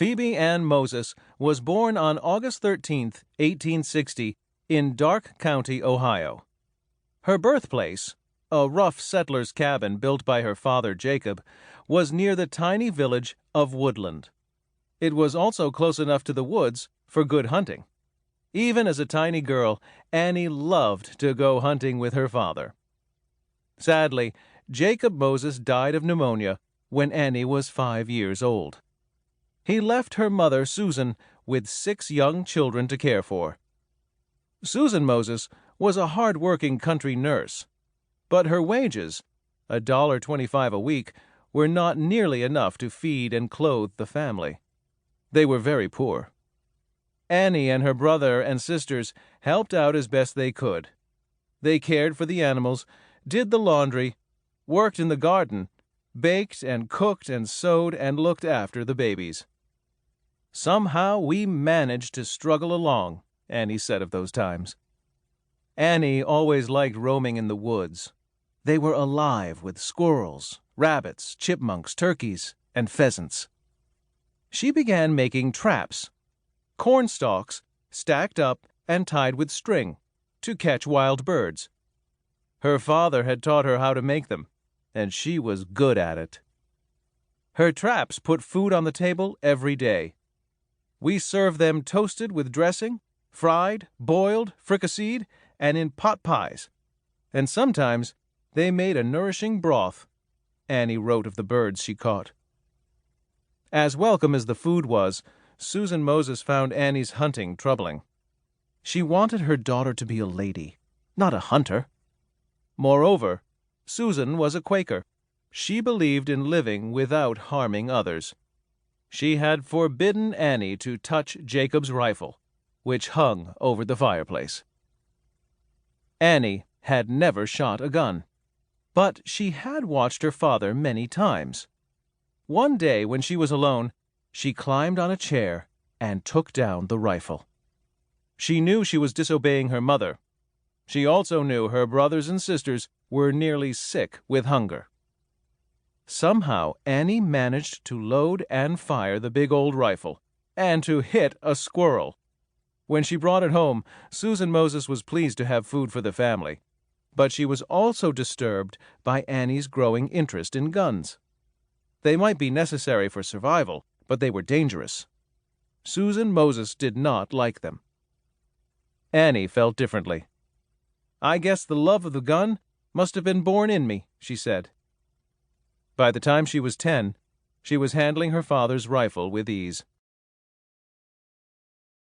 Phoebe Ann Moses was born on August 13, 1860, in Darke County, Ohio. Her birthplace, a rough settler's cabin built by her father Jacob, was near the tiny village of Woodland. It was also close enough to the woods for good hunting. Even as a tiny girl, Annie loved to go hunting with her father. Sadly, Jacob Moses died of pneumonia when Annie was 5 years old. He left her mother, Susan, with 6 young children to care for. Susan Moses was a hard-working country nurse, but her wages, $1.25 a week, were not nearly enough to feed and clothe the family. They were very poor. Annie and her brother and sisters helped out as best they could. They cared for the animals, did the laundry, worked in the garden, baked and cooked and sewed and looked after the babies. Somehow we managed to struggle along, Annie said of those times. Annie always liked roaming in the woods. They were alive with squirrels, rabbits, chipmunks, turkeys, and pheasants. She began making traps, corn stalks stacked up and tied with string, to catch wild birds. Her father had taught her how to make them, and she was good at it. Her traps put food on the table every day. We served them toasted with dressing, fried, boiled, fricasseed, and in pot pies. And sometimes they made a nourishing broth, Annie wrote of the birds she caught. As welcome as the food was, Susan Moses found Annie's hunting troubling. She wanted her daughter to be a lady, not a hunter. Moreover, Susan was a Quaker. She believed in living without harming others. She had forbidden Annie to touch Jacob's rifle, which hung over the fireplace. Annie had never shot a gun, but she had watched her father many times. One day when she was alone, she climbed on a chair and took down the rifle. She knew she was disobeying her mother. She also knew her brothers and sisters were nearly sick with hunger. Somehow Annie managed to load and fire the big old rifle, and to hit a squirrel. When she brought it home, Susan Moses was pleased to have food for the family, but she was also disturbed by Annie's growing interest in guns. They might be necessary for survival, but they were dangerous. Susan Moses did not like them. Annie felt differently. "I guess the love of the gun must have been born in me," she said. By the time she was 10, she was handling her father's rifle with ease.